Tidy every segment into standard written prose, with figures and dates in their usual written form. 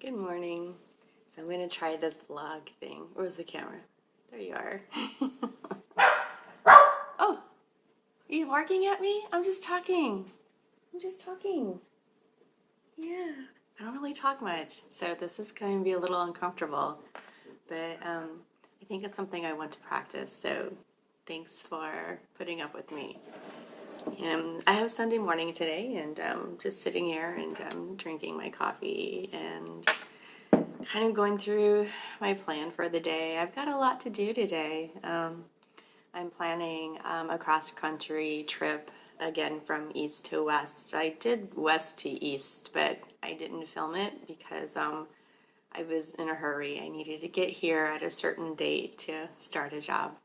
Good morning. So I'm going to try this vlog thing. Where's the camera? There you are. Oh, are you barking at me? I'm just talking. Yeah, I don't really talk much, so this is going to be a little uncomfortable, but I think it's something I want to practice, so thanks for putting up with me. I have Sunday morning today, and just sitting here and drinking my coffee and kind of going through my plan for the day. I've got a lot to do today. I'm planning a cross-country trip again from east to west. I did west to east, but I didn't film it because I was in a hurry. I needed to get here at a certain date to start a job.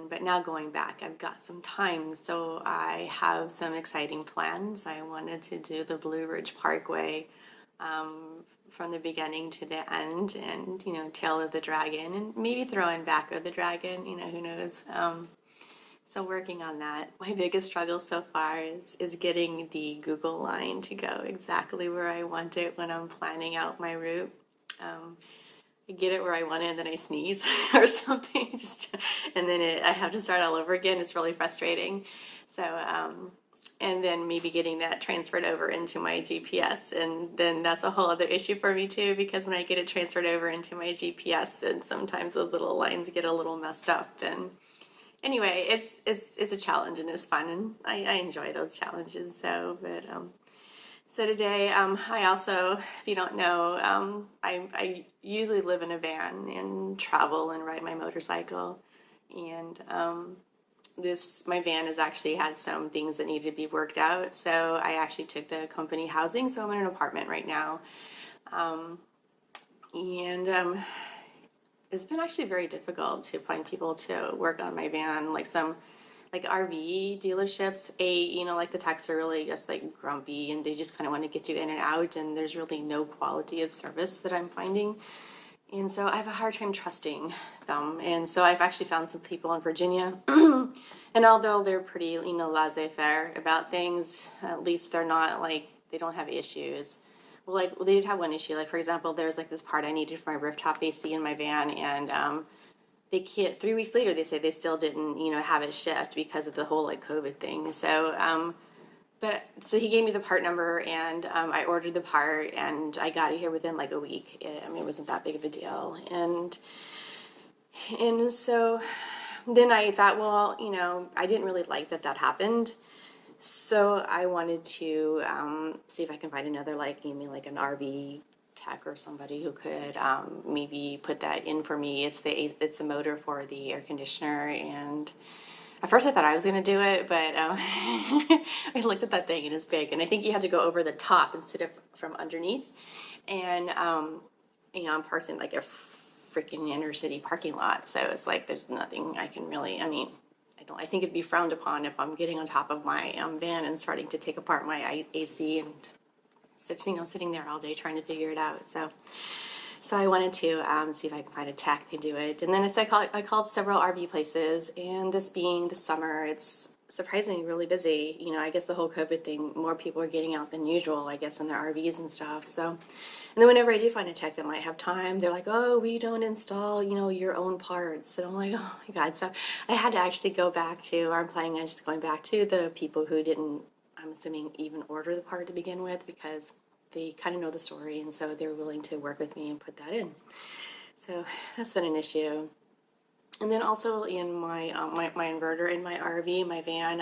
But now going back, I've got some time, so I have some exciting plans. I wanted to do the Blue Ridge Parkway from the beginning to the end, and Tail of the Dragon, and maybe throw in Back of the Dragon. Who knows? So working on that. My biggest struggle so far is getting the Google line to go exactly where I want it when I'm planning out my route. I get it where I want it, and then I sneeze or something, and then I have to start all over again. It's really frustrating. So, and then maybe getting that transferred over into my GPS, and then that's a whole other issue for me too, because when I get it transferred over into my GPS, then sometimes those little lines get a little messed up. And anyway, it's a challenge, and it's fun, and I enjoy those challenges. So today, I also, if you don't know, I usually live in a van and travel and ride my motorcycle. And my van has actually had some things that needed to be worked out. So I actually took the company housing. So I'm in an apartment right now. It's been actually very difficult to find people to work on my van. Like some RV dealerships, like the techs are really just like grumpy, and they just kind of want to get you in and out, and there's really no quality of service that I'm finding. And so I have a hard time trusting them. And so I've actually found some people in Virginia, and although they're pretty, laissez-faire about things, at least they're not they don't have issues. Well, they did have one issue. Like, for example, there's this part I needed for my rooftop AC in my van, and they can't. 3 weeks later, they say they still didn't, have it shipped because of the whole COVID thing. So, so he gave me the part number, and I ordered the part, and I got it here within a week. It wasn't that big of a deal, and so then I thought, well, I didn't really like that happened. So I wanted to see if I can find another an RV tech or somebody who could maybe put that in for me. It's the motor for the air conditioner, and at first I thought I was going to do it, but I looked at that thing and it's big, and I think you have to go over the top instead of from underneath. And I'm parked in a freaking inner city parking lot, so it's there's nothing I can really. I think it'd be frowned upon if I'm getting on top of my van and starting to take apart my AC and sitting there all day trying to figure it out. So I wanted to see if I could find a tech to do it. And then I called several RV places, and this being the summer, it's surprisingly really busy. I guess the whole COVID thing, more people are getting out than usual, I guess, in their RVs and stuff. So, and then whenever I do find a tech that might have time, they're like, oh, we don't install, your own parts. And I'm like, oh my God. So I had to actually go back to, or I'm planning on just going back to the people who didn't, I'm assuming, even order the part to begin with, because they kind of know the story, and so they're willing to work with me and put that in. So that's been an issue. And then also in my my inverter in my RV, my van,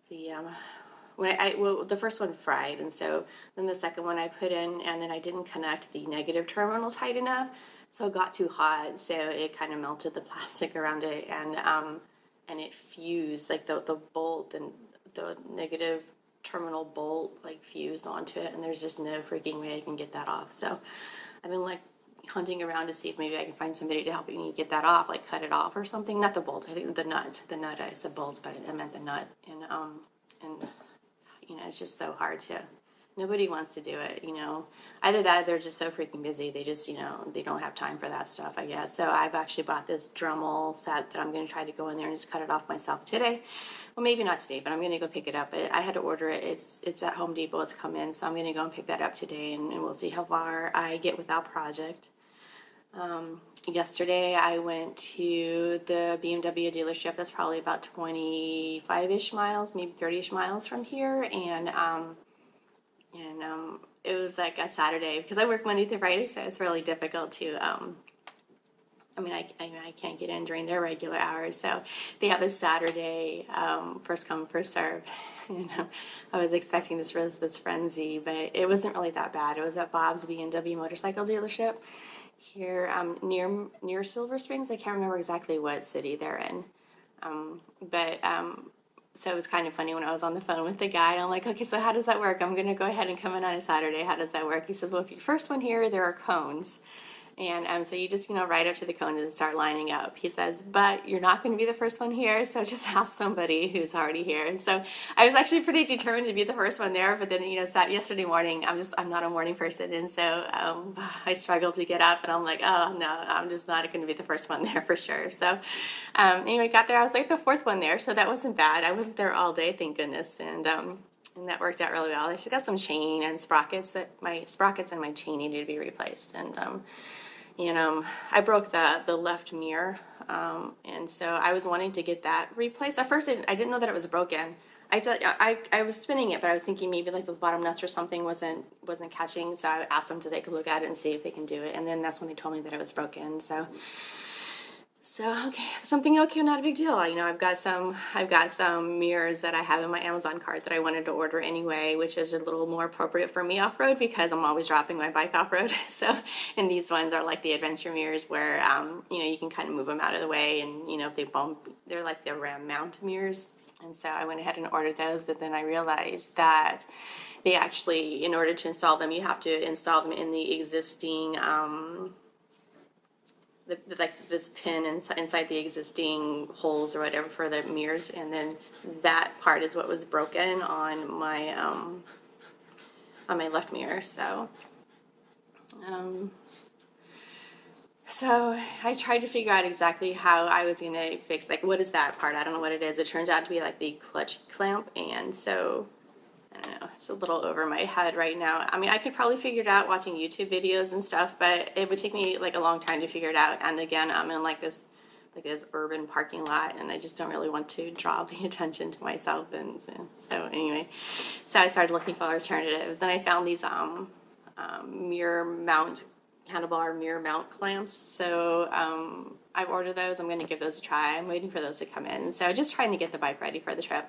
the first one fried, and so then the second one I put in, and then I didn't connect the negative terminal tight enough, so it got too hot, so it kind of melted the plastic around it, and it fused, the bolt and the negative terminal bolt fused onto it, and there's just no freaking way I can get that off. So I've been hunting around to see if maybe I can find somebody to help me get that off, cut it off or something. Not the bolt, I think the nut. I said bolt, but I meant the nut. And it's just so hard to Nobody wants to do it, you know. Either that, they're just so freaking busy. They just, you know, they don't have time for that stuff, I guess. So I've actually bought this dremel set that I'm going to try to go in there and just cut it off myself today. Well, maybe not today, but I'm going to go pick it up. I had to order it. It's at Home Depot. It's come in, so I'm going to go and pick that up today, and we'll see how far I get with that project. Yesterday I went to the BMW dealership. That's probably about 25-ish miles, maybe 30-ish miles from here, and it was like a Saturday because I work Monday through Friday, so it's really difficult to. I mean, I can't get in during their regular hours, so they have this Saturday, first come first serve. You know, I was expecting this frenzy, but it wasn't really that bad. It was at Bob's BMW motorcycle dealership here near Silver Springs. I can't remember exactly what city they're in, but so it was kind of funny when I was on the phone with the guy. I'm like, okay, so how does that work? I'm going to go ahead and come in on a Saturday. How does that work? He says, well, if you're first one here, there are cones. And so you just, you know, ride up to the cones and start lining up. He says, but you're not going to be the first one here, so just ask somebody who's already here. And so I was actually pretty determined to be the first one there, but then, you know, yesterday morning, I'm not a morning person, and so I struggled to get up, and I'm like, oh, no, I'm just not going to be the first one there for sure. So anyway, got there. I was like the fourth one there, so that wasn't bad. I wasn't there all day, thank goodness, and that worked out really well. I just got some chain and sprockets and my chain needed to be replaced, and I broke the left mirror, and so I was wanting to get that replaced. At first, I didn't know that it was broken. I thought I was spinning it, but I was thinking maybe like those bottom nuts or something wasn't catching. So I asked them to take a look at it and see if they can do it. And then that's when they told me that it was broken. So okay, something okay, not a big deal. You know, I've got some mirrors that I have in my Amazon cart that I wanted to order anyway, which is a little more appropriate for me off road because I'm always dropping my bike off road. So, and these ones are like the adventure mirrors where you can kind of move them out of the way, and if they bump, they're like the ram mount mirrors. And so I went ahead and ordered those, but then I realized that they actually, in order to install them, you have to install them in the existing. Like this pin inside the existing holes or whatever for the mirrors, and then that part is what was broken on my left mirror. So I tried to figure out exactly how I was going to fix, like, what is that part? I don't know what it is. It turns out to be like the clutch clamp, and so I don't know, it's a little over my head right now. I mean, I could probably figure it out watching YouTube videos and stuff, but it would take me like a long time to figure it out. And again, I'm in like this urban parking lot, and I just don't really want to draw the attention to myself. And so anyway, so I started looking for alternatives, and I found these handlebar mirror mount clamps. So I've ordered those. I'm going to give those a try. I'm waiting for those to come in. So just trying to get the bike ready for the trip.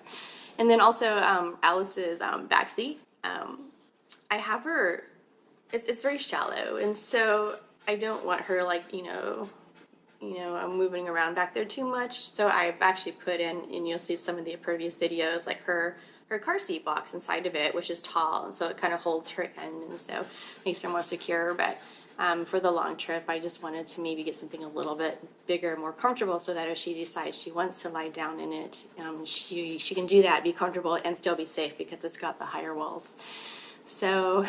And then also Alice's back seat. I have her, it's very shallow, and so I don't want her like, I'm moving around back there too much. So I've actually put in, and you'll see some of the previous videos, like her car seat box inside of it, which is tall, and so it kind of holds her end, and so makes her more secure. But for the long trip, I just wanted to maybe get something a little bit bigger, more comfortable, so that if she decides she wants to lie down in it, she can do that, be comfortable, and still be safe because it's got the higher walls. So,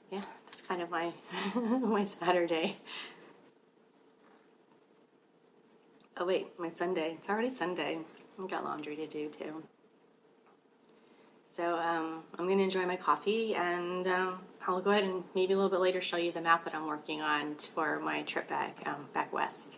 yeah, that's kind of my my Saturday. Oh wait, my Sunday. It's already Sunday. I've got laundry to do too. So I'm going to enjoy my coffee, and I'll go ahead and maybe a little bit later show you the map that I'm working on for my trip back west.